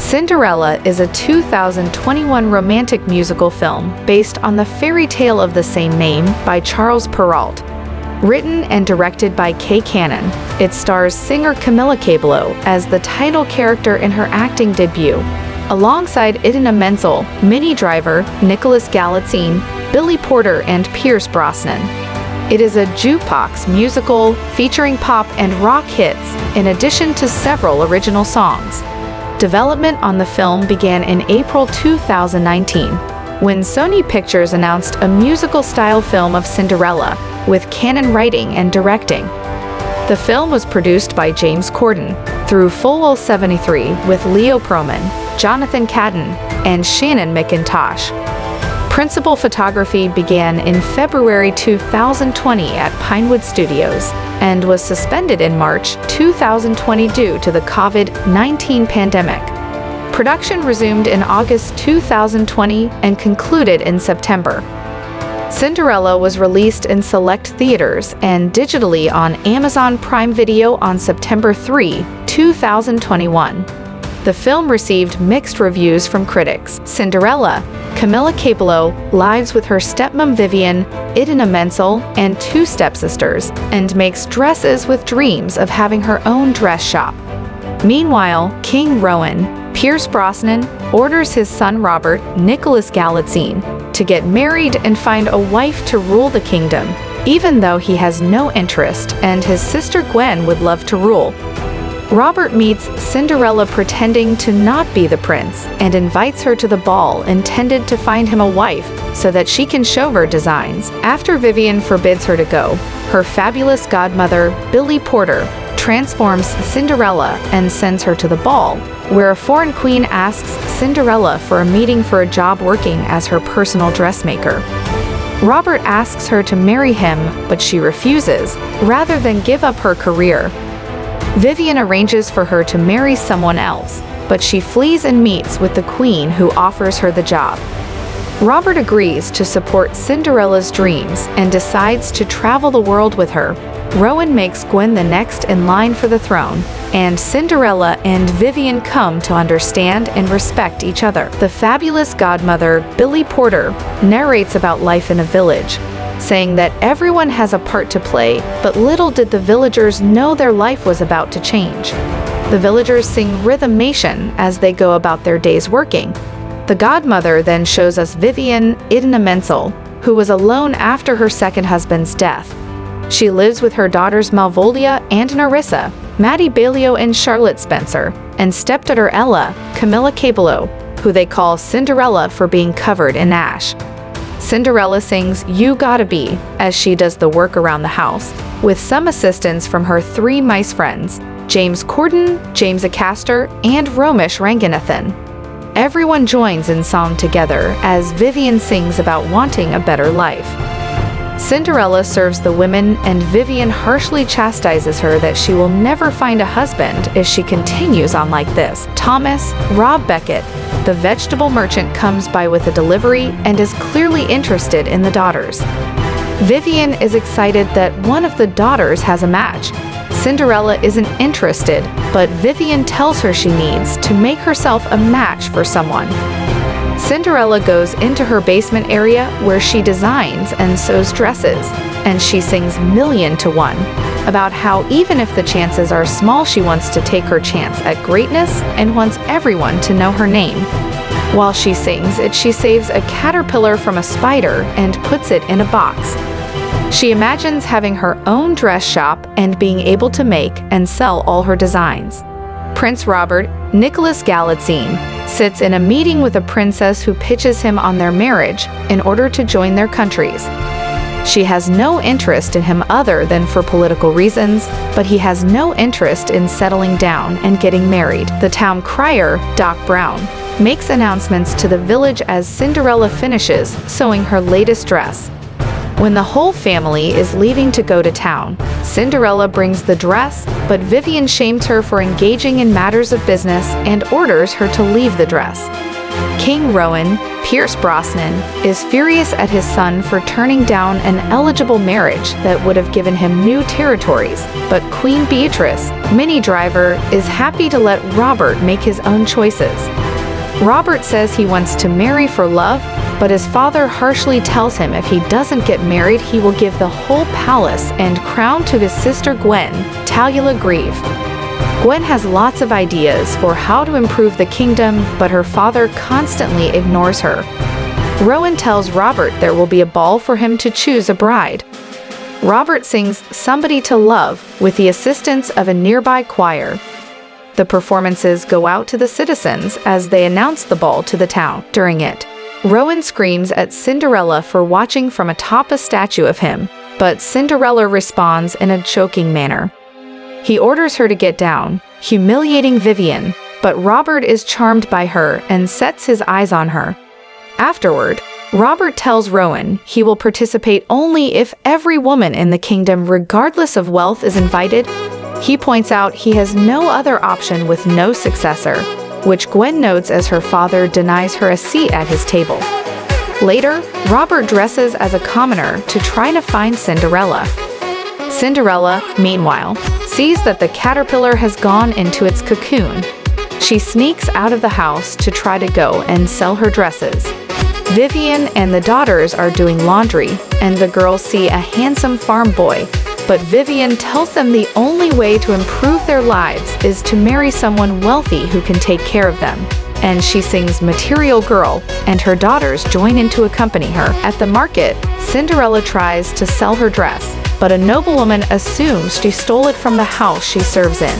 Cinderella is a 2021 romantic musical film based on the fairy tale of the same name by Charles Perrault. Written and directed by Kay Cannon, it stars singer Camilla Cabello as the title character in her acting debut, alongside Idina Menzel, Minnie Driver, Nicholas Galitzine, Billy Porter, and Pierce Brosnan. It is a jukebox musical featuring pop and rock hits, in addition to several original songs. Development on the film began in April 2019, when Sony Pictures announced a musical-style film of Cinderella, with Cannon writing and directing. The film was produced by James Corden, through Full 73 with Leo Pearlman, Jonathan Cadden, and Shannon McIntosh. Principal photography began in February 2020 at Pinewood Studios, and was suspended in March 2020 due to the COVID-19 pandemic. Production resumed in August 2020 and concluded in September. Cinderella was released in select theaters and digitally on Amazon Prime Video on September 3, 2021. The film received mixed reviews from critics. Cinderella, Camilla Cabello lives with her stepmom Vivian, Idina Menzel, and two stepsisters, and makes dresses with dreams of having her own dress shop. Meanwhile, King Rowan, Pierce Brosnan, orders his son Robert, Nicholas Galitzine, to get married and find a wife to rule the kingdom, even though he has no interest and his sister Gwen would love to rule. Robert meets Cinderella pretending to not be the prince and invites her to the ball intended to find him a wife so that she can show her designs. After Vivian forbids her to go, her fabulous godmother, Billy Porter, transforms Cinderella and sends her to the ball, where a foreign queen asks Cinderella for a meeting for a job working as her personal dressmaker. Robert asks her to marry him, but she refuses, rather than give up her career. Vivian arranges for her to marry someone else, but she flees and meets with the queen who offers her the job. Robert agrees to support Cinderella's dreams and decides to travel the world with her. Rowan makes Gwen the next in line for the throne, and Cinderella and Vivian come to understand and respect each other. The fabulous godmother, Billy Porter, narrates about life in a village, saying that everyone has a part to play, but little did the villagers know their life was about to change. The villagers sing Rhythmation as they go about their days working. The godmother then shows us Vivian, Idina Menzel, who was alone after her second husband's death. She lives with her daughters Malvoldia and Narissa, Maddie Balio and Charlotte Spencer, and stepdaughter Ella, Camilla Cabello, who they call Cinderella for being covered in ash. Cinderella sings You Gotta Be as she does the work around the house, with some assistance from her three mice friends, James Corden, James Acaster, and Romish Ranganathan. Everyone joins in song together as Vivian sings about wanting a better life. Cinderella serves the women, and Vivian harshly chastises her that she will never find a husband if she continues on like this. Thomas, Rob Beckett, the vegetable merchant, comes by with a delivery and is clearly interested in the daughters. Vivian is excited that one of the daughters has a match. Cinderella isn't interested, but Vivian tells her she needs to make herself a match for someone. Cinderella goes into her basement area where she designs and sews dresses, and she sings Million to One about how even if the chances are small, she wants to take her chance at greatness and wants everyone to know her name. While she sings it, she saves a caterpillar from a spider and puts it in a box. She imagines having her own dress shop and being able to make and sell all her designs. Prince Robert, Nicholas Galitzine, sits in a meeting with a princess who pitches him on their marriage in order to join their countries. She has no interest in him other than for political reasons, but he has no interest in settling down and getting married. The town crier, Doc Brown, makes announcements to the village as Cinderella finishes sewing her latest dress. When the whole family is leaving to go to town, Cinderella brings the dress, but Vivian shames her for engaging in matters of business and orders her to leave the dress. King Rowan, Pierce Brosnan, is furious at his son for turning down an eligible marriage that would have given him new territories, but Queen Beatrice, Minnie Driver, is happy to let Robert make his own choices. Robert says he wants to marry for love, but his father harshly tells him if he doesn't get married, he will give the whole palace and crown to his sister Gwen, Talula Grieve. Gwen has lots of ideas for how to improve the kingdom, but her father constantly ignores her. Rowan tells Robert there will be a ball for him to choose a bride. Robert sings Somebody to Love with the assistance of a nearby choir. The performances go out to the citizens as they announce the ball to the town. During it, Rowan screams at Cinderella for watching from atop a statue of him, but Cinderella responds in a joking manner. He orders her to get down, humiliating Vivian, but Robert is charmed by her and sets his eyes on her. Afterward, Robert tells Rowan he will participate only if every woman in the kingdom, regardless of wealth, is invited. He points out he has no other option with no successor, which Gwen notes as her father denies her a seat at his table. Later, Robert dresses as a commoner to try to find Cinderella. Cinderella, meanwhile, sees that the caterpillar has gone into its cocoon. She sneaks out of the house to try to go and sell her dresses. Vivian and the daughters are doing laundry, and the girls see a handsome farm boy, but Vivian tells them the only way to improve their lives is to marry someone wealthy who can take care of them. And she sings Material Girl, and her daughters join in to accompany her. At the market, Cinderella tries to sell her dress, but a noblewoman assumes she stole it from the house she serves in.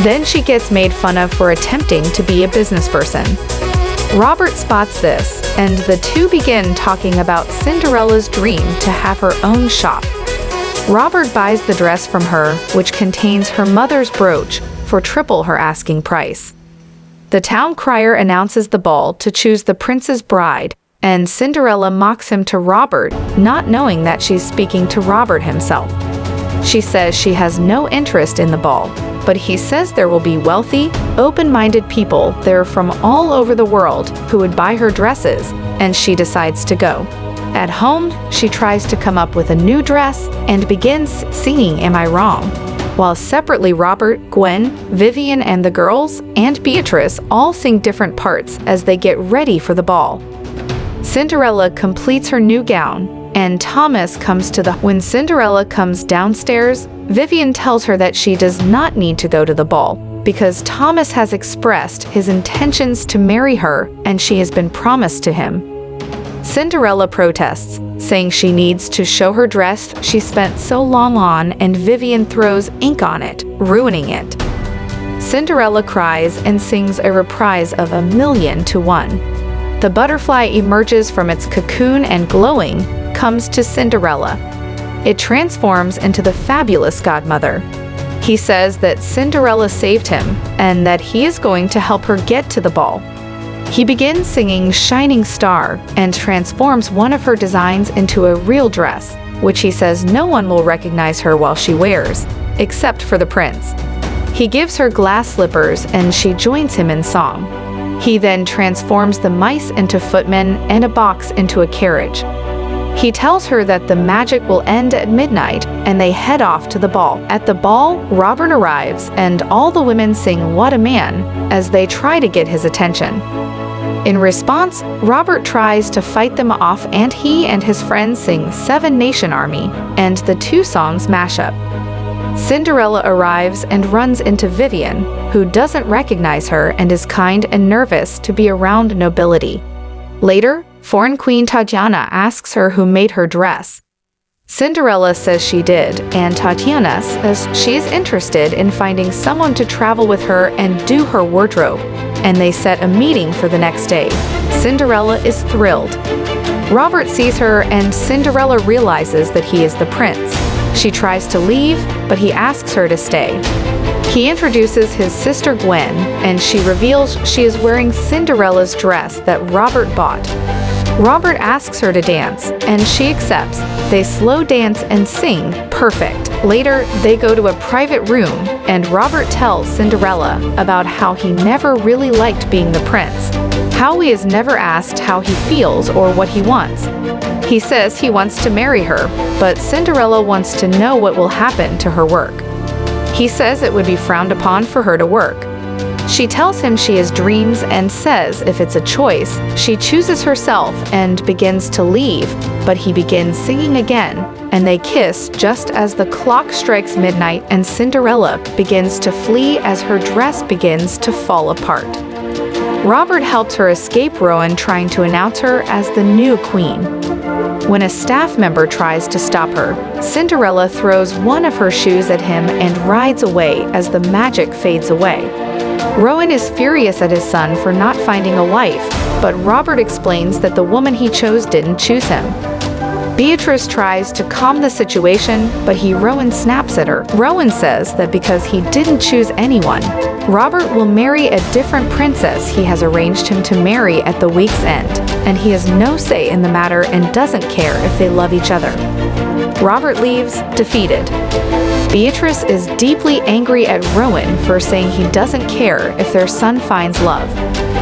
Then she gets made fun of for attempting to be a business person. Robert spots this, and the two begin talking about Cinderella's dream to have her own shop. Robert buys the dress from her, which contains her mother's brooch, for triple her asking price. The town crier announces the ball to choose the prince's bride, and Cinderella mocks him to Robert, not knowing that she's speaking to Robert himself. She says she has no interest in the ball, but he says there will be wealthy, open-minded people there from all over the world who would buy her dresses, and she decides to go. At home, she tries to come up with a new dress and begins singing Am I Wrong? While separately Robert, Gwen, Vivian and the girls, and Beatrice all sing different parts as they get ready for the ball. Cinderella completes her new gown, and Thomas comes to the... When Cinderella comes downstairs, Vivian tells her that she does not need to go to the ball, because Thomas has expressed his intentions to marry her and she has been promised to him. Cinderella protests, saying she needs to show her dress she spent so long on, and Vivian throws ink on it, ruining it. Cinderella cries and sings a reprise of 1,000,000 to 1. The butterfly emerges from its cocoon and glowing, comes to Cinderella. It transforms into the fabulous godmother. He says that Cinderella saved him and that he is going to help her get to the ball. He begins singing Shining Star and transforms one of her designs into a real dress, which he says no one will recognize her while she wears, except for the prince. He gives her glass slippers and she joins him in song. He then transforms the mice into footmen and a box into a carriage. He tells her that the magic will end at midnight, and they head off to the ball. At the ball, Robert arrives, and all the women sing What a Man as they try to get his attention. In response, Robert tries to fight them off, and he and his friends sing Seven Nation Army, and the two songs mash up. Cinderella arrives and runs into Vivian, who doesn't recognize her and is kind and nervous to be around nobility. Later, foreign queen Tatiana asks her who made her dress. Cinderella says she did, and Tatiana says she is interested in finding someone to travel with her and do her wardrobe, and they set a meeting for the next day. Cinderella is thrilled. Robert sees her, and Cinderella realizes that he is the prince. She tries to leave, but he asks her to stay. He introduces his sister Gwen, and she reveals she is wearing Cinderella's dress that Robert bought. Robert asks her to dance, and she accepts. They slow dance and sing perfect. Later, they go to a private room, and Robert tells Cinderella about how he never really liked being the prince. Howie is never asked how he feels or what he wants. He says he wants to marry her, but Cinderella wants to know what will happen to her work. He says it would be frowned upon for her to work. She tells him she has dreams and says if it's a choice, she chooses herself and begins to leave, but he begins singing again, and they kiss just as the clock strikes midnight and Cinderella begins to flee as her dress begins to fall apart. Robert helps her escape Rowan, trying to announce her as the new queen. When a staff member tries to stop her, Cinderella throws one of her shoes at him and rides away as the magic fades away. Rowan is furious at his son for not finding a wife, but Robert explains that the woman he chose didn't choose him. Beatrice tries to calm the situation, but Rowan snaps at her. Rowan says that because he didn't choose anyone, Robert will marry a different princess he has arranged him to marry at the week's end, and he has no say in the matter and doesn't care if they love each other. Robert leaves, defeated. Beatrice is deeply angry at Rowan for saying he doesn't care if their son finds love.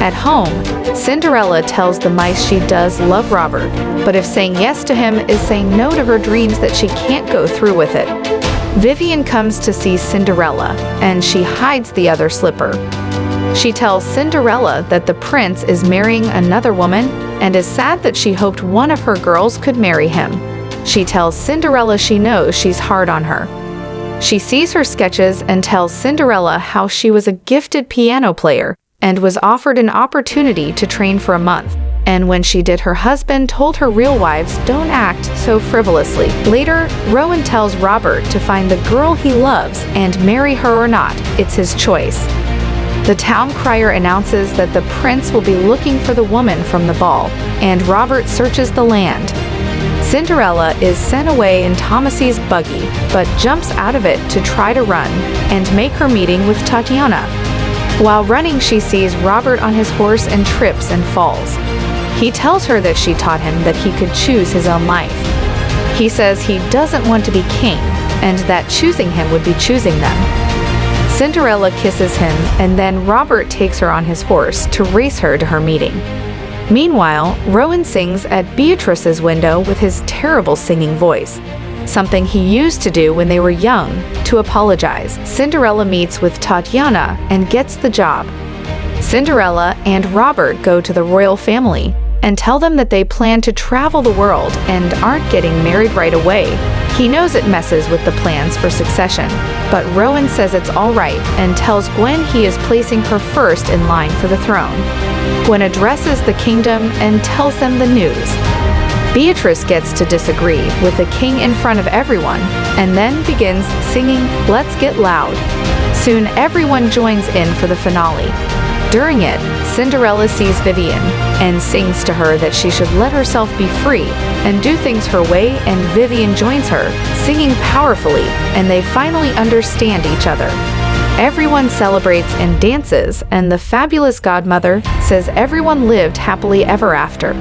At home, Cinderella tells the mice she does love Robert, but if saying yes to him is saying no to her dreams, that she can't go through with it. Vivian comes to see Cinderella, and she hides the other slipper. She tells Cinderella that the prince is marrying another woman and is sad that she hoped one of her girls could marry him. She tells Cinderella she knows she's hard on her. She sees her sketches and tells Cinderella how she was a gifted piano player and was offered an opportunity to train for a month. And when she did, her husband told her real wives don't act so frivolously. Later, Rowan tells Robert to find the girl he loves and marry her or not. It's his choice. The town crier announces that the prince will be looking for the woman from the ball, and Robert searches the land. Cinderella is sent away in Thomasy's buggy, but jumps out of it to try to run and make her meeting with Tatiana. While running, she sees Robert on his horse and trips and falls. He tells her that she taught him that he could choose his own life. He says he doesn't want to be king, and that choosing him would be choosing them. Cinderella kisses him, and then Robert takes her on his horse to race her to her meeting. Meanwhile, Rowan sings at Beatrice's window with his terrible singing voice, something he used to do when they were young, to apologize. Cinderella meets with Tatiana and gets the job. Cinderella and Robert go to the royal family and tell them that they plan to travel the world and aren't getting married right away. He knows it messes with the plans for succession, but Rowan says it's all right and tells Gwen he is placing her first in line for the throne. Gwen addresses the kingdom and tells them the news. Beatrice gets to disagree with the king in front of everyone and then begins singing "Let's Get Loud." Soon everyone joins in for the finale. During it, Cinderella sees Vivian and sings to her that she should let herself be free and do things her way, and Vivian joins her, singing powerfully, and they finally understand each other. Everyone celebrates and dances, and the fabulous godmother says everyone lived happily ever after.